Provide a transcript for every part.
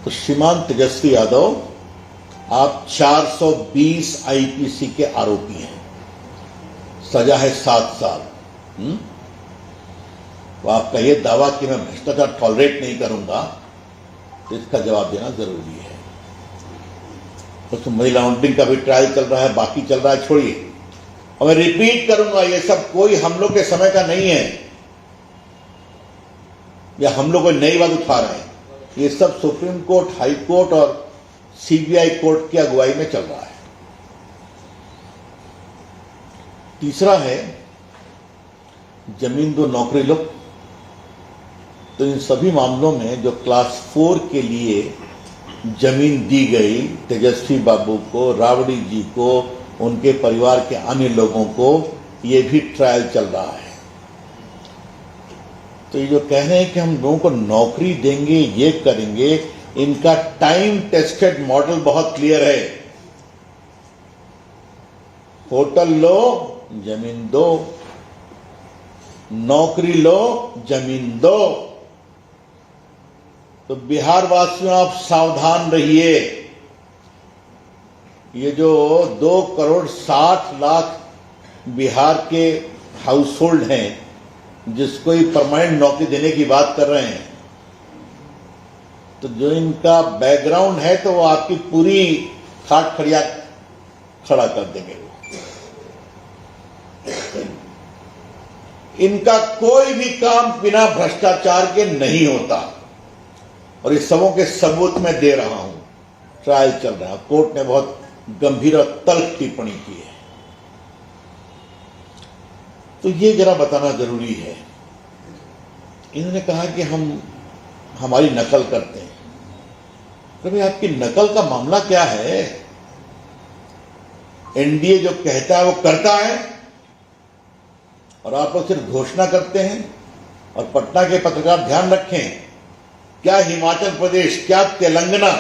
तो श्रीमान तेजस्वी यादव, आप 420 आईपीसी के आरोपी हैं, सजा है 7 साल। तो आपका यह दावा कि मैं भ्रष्टाचार टॉलरेट नहीं करूंगा, तो इसका जवाब देना जरूरी है। तो मनी लॉन्ड्रिंग का भी ट्रायल चल रहा है, बाकी चल रहा है, छोड़िए। और मैं रिपीट करूंगा, ये सब कोई हम लोग के समय का नहीं है, या हम लोग कोई नई बात उठा रहे हैं। ये सब सुप्रीम कोर्ट, हाई कोर्ट और सीबीआई कोर्ट की अगुवाई में चल रहा है। तीसरा है जमीन दो नौकरी लो। तो इन सभी मामलों में जो क्लास 4 के लिए जमीन दी गई तेजस्वी बाबू को, राबड़ी जी को, उनके परिवार के अन्य लोगों को, ये भी ट्रायल चल रहा है। तो ये जो कह रहे हैं कि हम लोगों को नौकरी देंगे, ये करेंगे, इनका टाइम टेस्टेड मॉडल बहुत क्लियर है। होटल लो, जमीन दो, नौकरी लो, जमीन दो। तो बिहार वासियों, आप सावधान रहिए। ये जो 2,60,00,000 बिहार के हाउस होल्ड हैं, जिसको ही परमानेंट नौकरी देने की बात कर रहे हैं, तो जो इनका बैकग्राउंड है, तो वो आपकी पूरी खाट खड़िया खड़ा कर देंगे। इनका कोई भी काम बिना भ्रष्टाचार के नहीं होता, और इस सबों के सबूत मैं दे रहा हूं। ट्रायल चल रहा है, कोर्ट ने बहुत गंभीर और तल्ख टिप्पणी की है। तो ये जरा बताना जरूरी है। इन्होंने कहा कि हम हमारी नकल करते हैं। तो भाई, आपकी नकल का मामला क्या है? एनडीए जो कहता है वो करता है, और आप लोग सिर्फ घोषणा करते हैं। और पटना के पत्रकार ध्यान रखें, क्या हिमाचल प्रदेश, क्या तेलंगाना,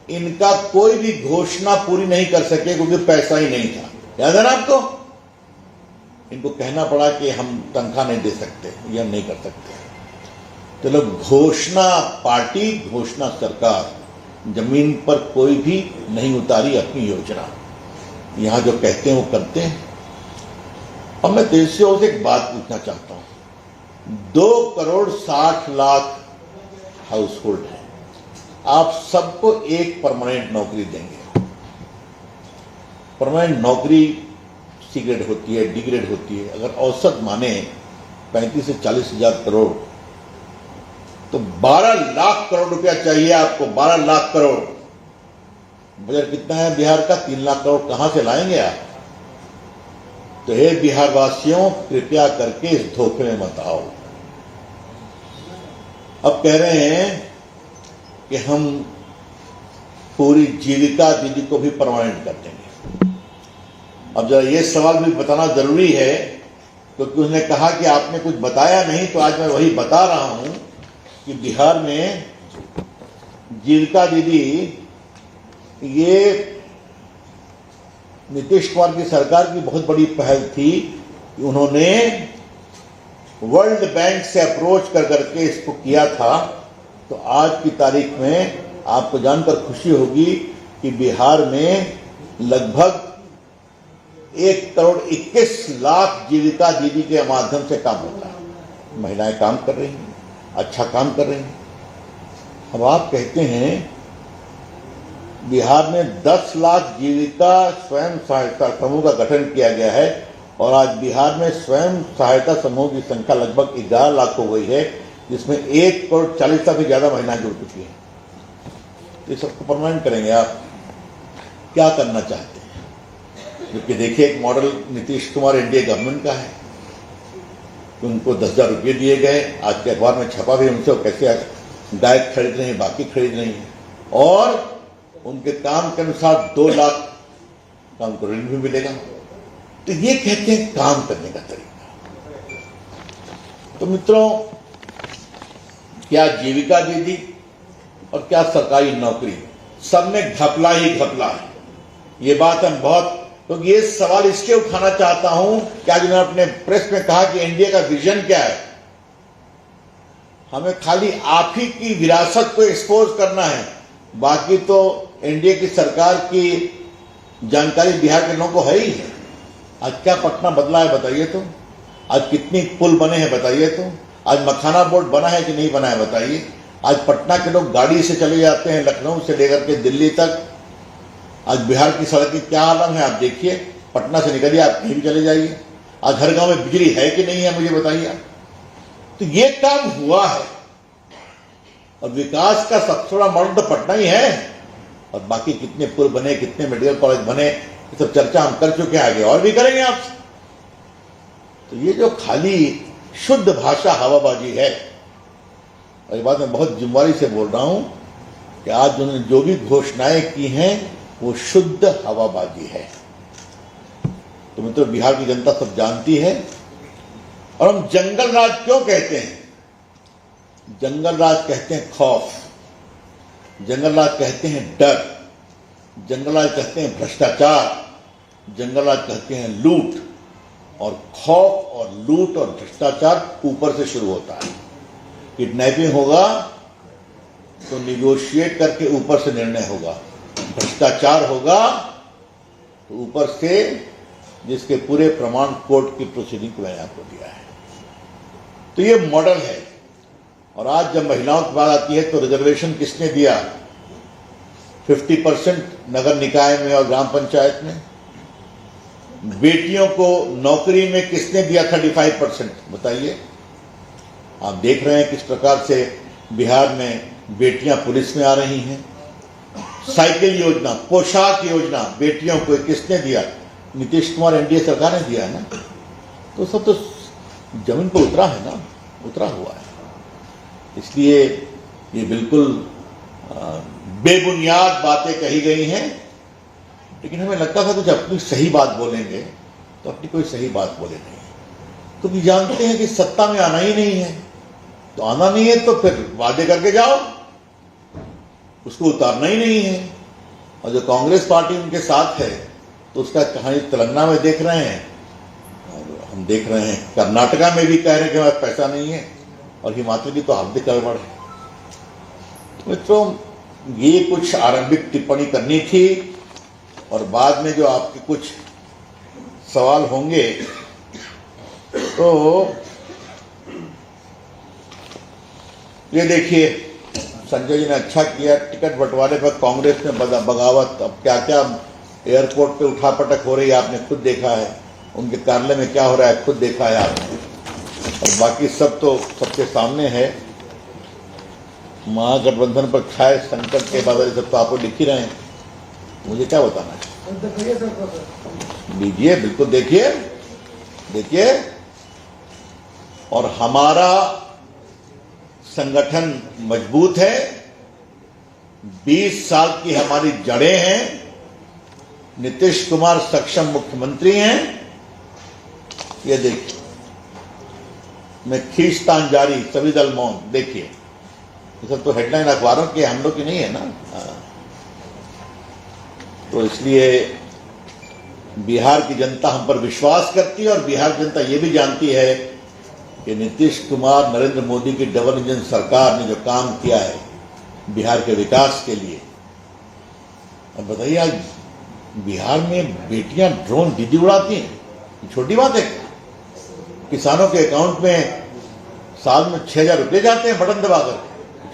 इनका कोई भी घोषणा पूरी नहीं कर सके क्योंकि पैसा ही नहीं था। याद है ना आपको? इनको कहना पड़ा कि हम तनख्वाह नहीं दे सकते, ये हम नहीं कर सकते। तो लोग घोषणा पार्टी, घोषणा सरकार, जमीन पर कोई भी नहीं उतारी अपनी योजना। यहां जो कहते हैं वो करते हैं। अब मैं देशवासियों से एक बात पूछना चाहता हूं। 2,60,00,000 हाउस होल्ड है, आप सबको एक परमानेंट नौकरी देंगे। परमानेंट नौकरी सी ग्रेड होती है, डी ग्रेड होती है। अगर औसत माने 35 से 40 हजार करोड़, तो 12 लाख करोड़ रुपया चाहिए आपको। 12 लाख करोड़। बजट कितना है बिहार का? 3 लाख करोड़ कहां से लाएंगे आप? तो हे बिहार वासियों, कृपया करके इस धोखे में मत आओ। अब कह रहे हैं कि हम पूरी जीविका दीदी को भी परमानेंट कर देंगे। अब जरा ये सवाल भी बताना जरूरी है, क्योंकि उसने कहा कि आपने कुछ बताया नहीं, तो आज मैं वही बता रहा हूं कि बिहार में जीविका दीदी, ये नीतीश कुमार की सरकार की बहुत बड़ी पहल थी कि उन्होंने वर्ल्ड बैंक से अप्रोच कर करके इसको किया था। तो आज की तारीख में आपको जानकर खुशी होगी कि बिहार में लगभग 1,21,00,000 जीविका दीदी के माध्यम से काम होता है। महिलाएं काम कर रही हैं, अच्छा काम कर रही हैं। अब आप कहते हैं बिहार में 10 लाख जीविका स्वयं सहायता समूह का गठन किया गया है, और आज बिहार में स्वयं सहायता समूह की संख्या लगभग 11 लाख हो गई है, जिसमें 1,40,00,000 से ज्यादा महिलाएं जुड़ चुकी हैं। ये सबको परमानेंट करेंगे आप? क्या करना चाहते हैं? क्योंकि देखिए, एक model Nitish Kumar NDA government का है। उनको 10,000 रुपये दिए गए। आज के अखबार में छपा भी उनसे, कैसे गाय खरीद रहे हैं, बाकी खरीद रही हैं, और उनके काम के अनुसार 2 लाख का उनको ऋण भी मिलेगा। तो ये कहते हैं काम करने का तरीका। तो मित्रों, क्या जीविका दीदी और क्या सरकारी नौकरी, सब में घपला ही घपला है। ये बात हम बहुत, क्योंकि ये सवाल इसलिए उठाना चाहता हूं कि आज मैंने अपने प्रेस में कहा कि एनडीए का विजन क्या है। हमें खाली आप ही की विरासत को एक्सपोज करना है, बाकी तो एनडीए की सरकार की जानकारी बिहार के लोगों को है ही है। आज क्या पटना बदला है बताइए तो, आज कितनी पुल बने हैं बताइए तो, आज मखाना बोर्ड बना है कि नहीं बना है बताइए। आज पटना के लोग गाड़ी से चले जाते हैं लखनऊ से लेकर के दिल्ली तक। आज बिहार की सड़क की क्या हालत है आप देखिए, पटना से निकलिए आप कहीं भी चले जाइए। आज हर गांव में बिजली है कि नहीं है मुझे बताइए। तो ये काम हुआ है और विकास का सबसे बड़ा मॉडल तो पटना ही है। और बाकी कितने पुल बने, कितने मेडिकल कॉलेज बने, ये सब चर्चा हम कर चुके हैं, आगे और भी करेंगे आपसे। तो ये जो खाली शुद्ध भाषा हवाबाजी है, और ये बात मैं बहुत जिम्मेदारी से बोल रहा हूं कि आज उन्होंने जो भी घोषणाएं की हैं वो शुद्ध हवाबाजी है। तो मित्रों, बिहार की जनता सब जानती है। और हम जंगल राज क्यों कहते हैं? जंगल राज कहते हैं खौफ, जंगल राज कहते हैं डर, जंगल राज कहते हैं भ्रष्टाचार, जंगल राज कहते हैं लूट। और खौफ और लूट और भ्रष्टाचार ऊपर से शुरू होता है। किडनैपिंग होगा तो निगोशिएट करके ऊपर से निर्णय होगा, भ्रष्टाचार होगा तो ऊपर से, जिसके पूरे प्रमाण कोर्ट की प्रोसीडिंग को मैंने आपको दिया है। तो ये मॉडल है। और आज जब महिलाओं की बात आती है तो रिजर्वेशन किसने दिया? 50% नगर निकाय में और ग्राम पंचायत में। बेटियों को नौकरी में किसने दिया 35%? बताइए। आप देख रहे हैं किस प्रकार से बिहार में बेटियां पुलिस में आ रही हैं। साइकिल योजना, पोशाक योजना बेटियों को किसने दिया? नीतीश कुमार एनडीए सरकार ने दिया है ना। तो सब तो जमीन पर उतरा है ना, उतरा हुआ है। इसलिए ये बिल्कुल बेबुनियाद बातें कही गई हैं। लेकिन हमें लगता था कुछ अपनी सही बात बोलेंगे, तो अपनी कोई सही बात बोले नहीं, क्योंकि जानते हैं कि सत्ता में आना ही नहीं है। तो आना नहीं है तो फिर वादे करके जाओ, उसको उतारना ही नहीं है। और जो कांग्रेस पार्टी उनके साथ है तो उसका कहानी तेलंगाना में देख रहे हैं, और हम देख रहे हैं कर्नाटका में भी कह रहे हैं कि हमारे पैसा नहीं है, और हिमाचल की तो हार्दिक गड़बड़ है। तो मित्रों, ये कुछ आरंभिक टिप्पणी करनी थी, और बाद में जो आपके कुछ सवाल होंगे तो ये देखिए, संजय जी ने अच्छा किया, टिकट बंटवारे पर कांग्रेस में बगावत। अब क्या क्या एयरपोर्ट पे उठापटक हो रही है आपने खुद देखा है, उनके कार्यालय में क्या हो रहा है खुद देखा है आपने। और बाकी सब तो सबके सामने है। महागठबंधन पर छाए संकट के बादल सब तो आपको लिख ही रहे हैं, मुझे क्या बताना है। लीजिए, बिल्कुल देखिए देखिए। और हमारा संगठन मजबूत है, 20 साल की हमारी जड़ें हैं, नीतीश कुमार सक्षम मुख्यमंत्री हैं। ये देखिए, मैं खींचतान जारी, सभी दल मौन। देखिए, ये सब तो हेडलाइन अखबारों की, हम लोग की नहीं है ना। तो इसलिए बिहार की जनता हम पर विश्वास करती है, और बिहार जनता ये भी जानती है कि नीतीश कुमार, नरेंद्र मोदी की डबल इंजन सरकार ने जो काम किया है बिहार के विकास के लिए। अब बताइए, आज बिहार में बेटियां ड्रोन दीदी उड़ाती हैं, छोटी बात है? किसानों के अकाउंट में साल में 6,000 रुपये जाते हैं बटन दबाकर,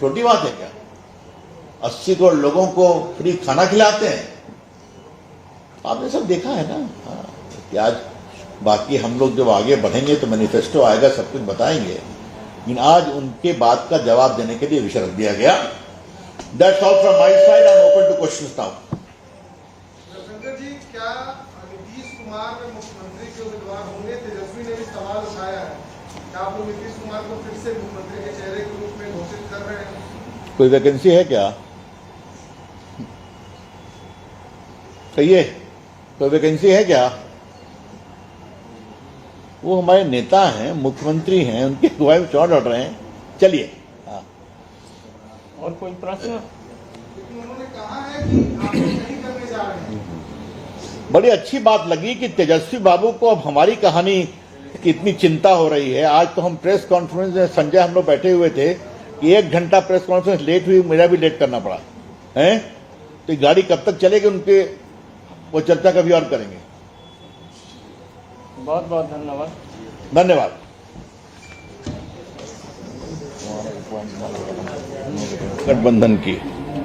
छोटी बात है क्या? 80 करोड़ लोगों को फ्री खाना खिलाते हैं। आपने सब देखा है ना। हाँ, कि आज बाकी हम लोग जब आगे बढ़ेंगे तो मैनिफेस्टो आएगा, सब कुछ बताएंगे। लेकिन आज उनके बात का जवाब देने के लिए विषय रख दिया गया। That's all from my side. I'm open to questions now. Shankar ji, क्या नीतीश कुमार में मुख्यमंत्री के उम्मीदवार होंगे? तेजस्वी ने भी सवाल उठाया है। क्या आप लोग नीतीश कुमार को फिर से मुख्यमंत्री के चेहरे के रूप में घोषित कर रहे हैं? कोई वैकेंसी है क्या? कहिए, कोई वैकेंसी है क्या? वो हमारे नेता हैं, मुख्यमंत्री हैं, उनकी अगुवाई में चौड़ लड़ रहे हैं। चलिए। हाँ, और कोई प्रश्न? लेकिन उन्होंने कहा है कि आप नहीं करने जा रहे हैं। बड़ी अच्छी बात लगी कि तेजस्वी बाबू को अब हमारी कहानी की इतनी चिंता हो रही है। आज तो हम प्रेस कॉन्फ्रेंस में, संजय हम लोग बैठे हुए थे, कि 1 घंटा प्रेस कॉन्फ्रेंस लेट हुई, मेरा भी लेट करना पड़ा है। तो ये गाड़ी कब तक चलेगी उनके, वो चर्चा कभी और करेंगे। बहुत बहुत धन्यवाद। धन्यवाद। गठबंधन की